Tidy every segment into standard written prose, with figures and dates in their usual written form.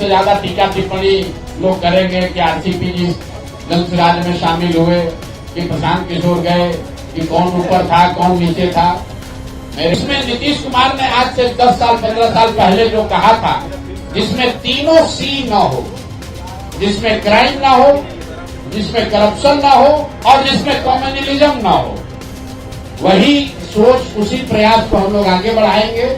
सबसे ज्यादा टीका टिप्पणी लोग करेंगे कि आरसीपी जी जनसुराज में शामिल हुए, कि प्रशांत किशोर गए, कि कौन ऊपर था कौन नीचे था। इसमें नीतीश कुमार ने आज से 10 साल 15 साल पहले जो कहा था, जिसमें तीनों सी न हो, जिसमें क्राइम ना हो, जिसमें करप्शन ना हो और जिसमें कम्युनलिज्म ना हो, वही सोच उसी प्रयास को हम लोग आगे बढ़ाएंगे।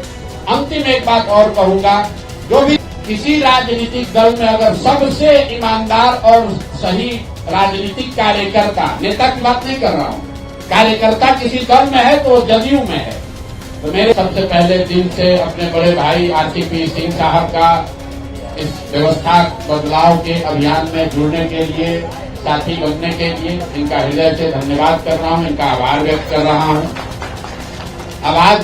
अंतिम एक बात और कहूंगा, जो भी किसी राजनीतिक दल में अगर सबसे ईमानदार और सही राजनीतिक कार्यकर्ता, नेता की बात नहीं कर रहा हूं, कार्यकर्ता किसी दल में है तो जदयू में है, तो मेरे सबसे पहले दिल से अपने बड़े भाई आरसीपी सिंह साहब का इस व्यवस्था बदलाव के अभियान में जुड़ने के लिए, साथी बनने के लिए इनका हृदय से धन्यवाद कर रहा हूं, इनका आभार व्यक्त कर रहा हूं। अब आज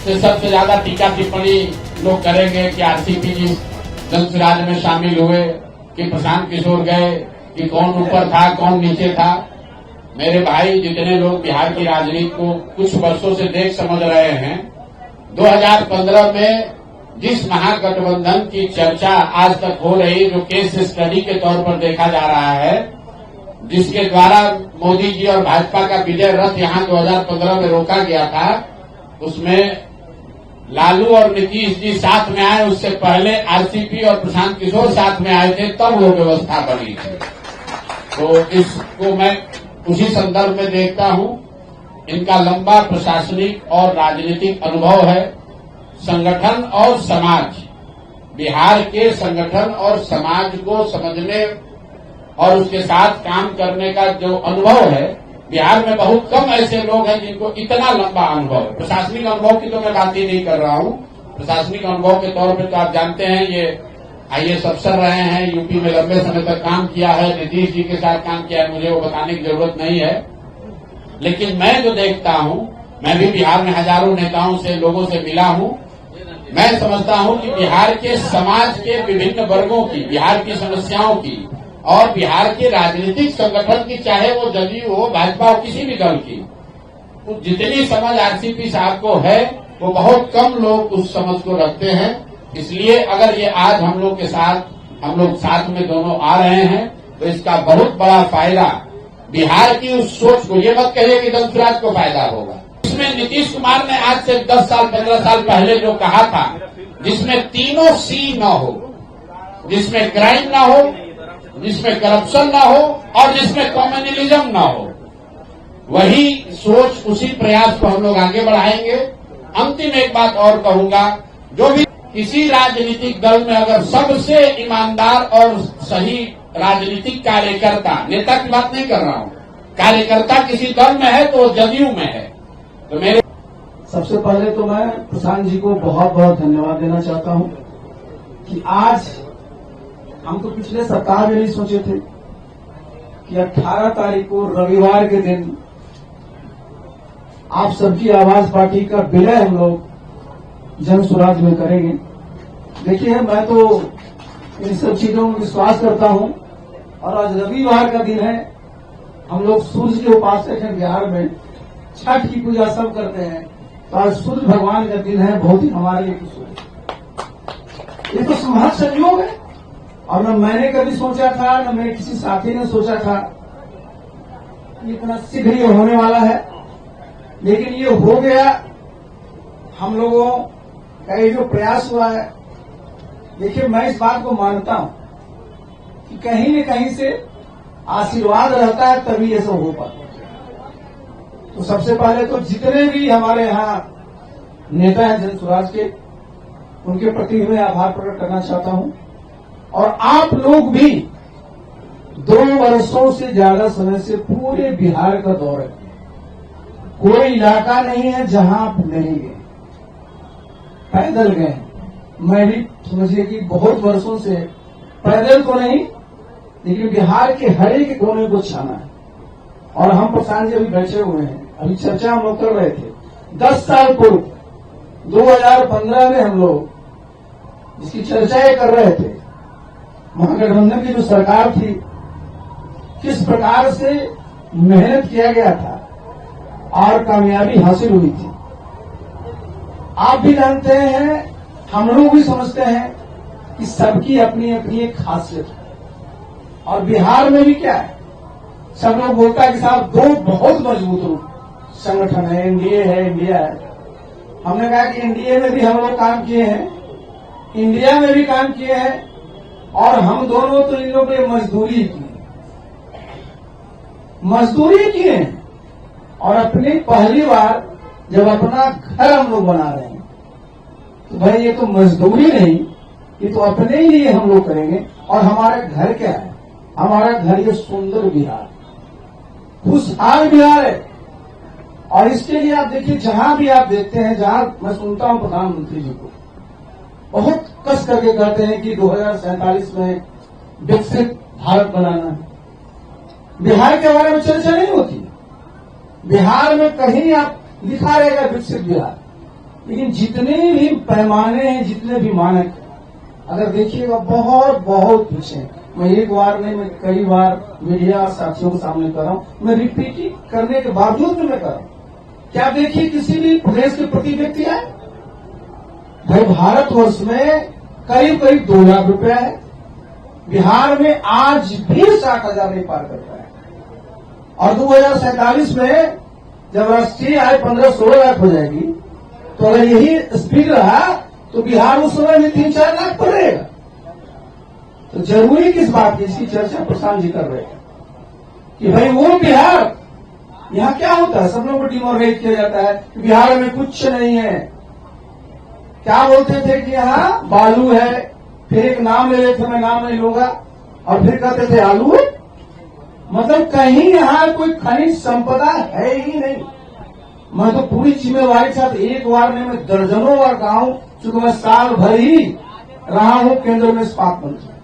से सबसे ज्यादा टीका टिप्पणी लोग करेंगे कि आरसीपी जी जनसुराज में शामिल हुए, कि प्रशांत किशोर गए, कि कौन ऊपर था कौन नीचे था। मेरे भाई, जितने लोग बिहार की राजनीति को कुछ वर्षों से देख समझ रहे हैं, 2015 में जिस महागठबंधन की चर्चा आज तक हो रही, जो केस स्टडी के तौर पर देखा जा रहा है, जिसके द्वारा मोदी जी और भाजपा का विजय रथ यहां 2015 में रोका गया था, उसमें लालू और नीतीश जी साथ में आए। उससे पहले आरसीपी और प्रशांत किशोर साथ में आए थे, तब वो व्यवस्था बनी थी। तो इसको मैं उसी संदर्भ में देखता हूं। इनका लंबा प्रशासनिक और राजनीतिक अनुभव है। संगठन और समाज, बिहार के संगठन और समाज को समझने और उसके साथ काम करने का जो अनुभव है, बिहार में बहुत कम ऐसे लोग हैं जिनको इतना लंबा अनुभव है। प्रशासनिक अनुभव की तो मैं बात ही नहीं कर रहा हूं। प्रशासनिक अनुभव के तौर पर तो आप जानते हैं, ये आईएएस अफसर रहे हैं, यूपी में लंबे समय तक काम किया है, नीतीश जी के साथ काम किया है, मुझे वो बताने की जरूरत नहीं है। लेकिन मैं जो देखता हूं, मैं भी बिहार में हजारों नेताओं से, लोगों से मिला हूं, मैं समझता हूं कि बिहार के समाज के विभिन्न वर्गों की, बिहार की समस्याओं की और बिहार के राजनीतिक संगठन की, चाहे वो जदयू हो, भाजपा हो, किसी भी दल की, तो जितनी समझ आरसीपी साहब को है, वो बहुत कम लोग उस समझ को रखते हैं। इसलिए अगर ये आज हम लोग के साथ, हम लोग साथ में दोनों आ रहे हैं, तो इसका बहुत बड़ा फायदा बिहार की उस सोच को, ये मत कहिए कि जनसुराज को फायदा होगा। इसमें नीतीश कुमार ने आज से 10 साल 15 साल पहले जो कहा था, जिसमें तीनों सी न हो, जिसमें क्राइम ना हो, जिसमें करप्शन ना हो और जिसमें कम्युनलिज्म ना हो, वही सोच उसी प्रयास को हम लोग आगे बढ़ाएंगे। अंतिम एक बात और कहूंगा, जो भी किसी राजनीतिक दल में अगर सबसे ईमानदार और सही राजनीतिक कार्यकर्ता, नेता की बात नहीं कर रहा हूं, कार्यकर्ता किसी दल में है तो जदयू में है, तो मेरे सबसे पहले तो मैं प्रशांत जी को बहुत बहुत धन्यवाद देना चाहता हूं कि आज हम तो पिछले सप्ताह में नहीं सोचे थे कि 18 तारीख को रविवार के दिन आप सबकी आवाज पार्टी का विलय हम लोग जनसुराज में करेंगे। देखिए, मैं तो इन सब चीजों में विश्वास करता हूं और आज रविवार का दिन है। हम लोग सूर्य के उपासक हैं, बिहार में छठ की पूजा सब करते हैं, तो आज सूर्य भगवान का दिन है, बहुत ही हमारे लिए खुश। ये तो सुहाग संयोग है और न मैंने कभी सोचा था, न मेरे किसी साथी ने सोचा था इतना शीघ्र ये होने वाला है, लेकिन ये हो गया। हम लोगों का ये जो प्रयास हुआ है, देखिए मैं इस बात को मानता हूं कि कहीं न कहीं से आशीर्वाद रहता है तभी ये सब हो पाता है। तो सबसे पहले तो जितने भी हमारे यहाँ नेता हैं जनसुराज के, उनके प्रति मैं आभार प्रकट करना चाहता हूं। और आप लोग भी 2 वर्षों से ज्यादा समय से पूरे बिहार का दौरा किया, कोई इलाका नहीं है जहां आप नहीं गए, पैदल गए। मैं भी समझिए कि बहुत वर्षों से पैदल तो नहीं, लेकिन बिहार के हर एक कोने को छाना है। और हम प्रशांत जी अभी बैठे हुए हैं, अभी चर्चा हम लोग कर रहे थे 10 साल पूर्व 2015 में हम लोग जिसकी चर्चाएं कर रहे थे, महागठबंधन की जो सरकार थी, किस प्रकार से मेहनत किया गया था और कामयाबी हासिल हुई थी। आप भी जानते हैं, हम लोग भी समझते हैं कि सबकी अपनी अपनी एक खासियत है। और बिहार में भी क्या है, सब लोग बोलता है कि साहब दो बहुत मजबूत संगठन है, एनडीए है, इंडिया है। हमने कहा कि एनडीए में भी हम लोग काम किए हैं, इंडिया में भी काम किए हैं, और हम दोनों तो इन लोगों ने मजदूरी की है। और अपनी पहली बार जब अपना घर हम लोग बना रहे हैं तो भाई ये तो मजदूरी नहीं, ये तो अपने ही लिए हम लोग करेंगे। और हमारा घर क्या है, हमारा घर ये सुंदर बिहार, खुशहाल बिहार है। और इसके लिए आप देखिए, जहां भी आप देखते हैं, जहां मैं सुनता हूं प्रधानमंत्री जी को बहुत कस करके कहते हैं कि 2047 में विकसित भारत बनाना है, बिहार के बारे में चर्चा नहीं होती। बिहार में कहीं आप लिखा रहेगा विकसित बिहार, लेकिन जितने भी पैमाने हैं, जितने भी मानक हैं, अगर देखिएगा बहुत बहुत पीछे हैं। मैं एक बार नहीं, मैं कई बार मीडिया साथियों के सामने कर रहा हूं, मैं रिपीटिंग करने के बावजूद भी मैं कर रहा हूं। क्या देखिए किसी भी प्रदेश के प्रति व्यक्ति है भाई, भारतवर्ष में करीब करीब 2 लाख रुपया है, बिहार में आज भी 60,000 नहीं पार करता है। और 2047 में जब राष्ट्रीय आय 15-16 लाख हो जाएगी, तो अगर यही स्पीड रहा तो बिहार उस समय में 3-4 लाख पर रहेगा। तो जरूरी किस बात की, इसकी चर्चा प्रशांत जी कर रहे हैं कि भाई वो बिहार, यहां क्या होता है, सब लोगों को डिमोरलाइज किया जाता है कि बिहार में कुछ नहीं है। क्या बोलते थे कि यहाँ बालू है, फिर एक नाम ले लेते, मैं नाम नहीं लूंगा, और फिर कहते थे आलू है। मतलब कहीं यहाँ कोई खनिज संपदा है ही नहीं। मैं तो पूरी जिम्मेवारी के साथ एक बार नहीं, मैं दर्जनों बार कहा हूं, चूंकि मैं साल भर ही रहा हूं केंद्र में इस्पात मंत्री।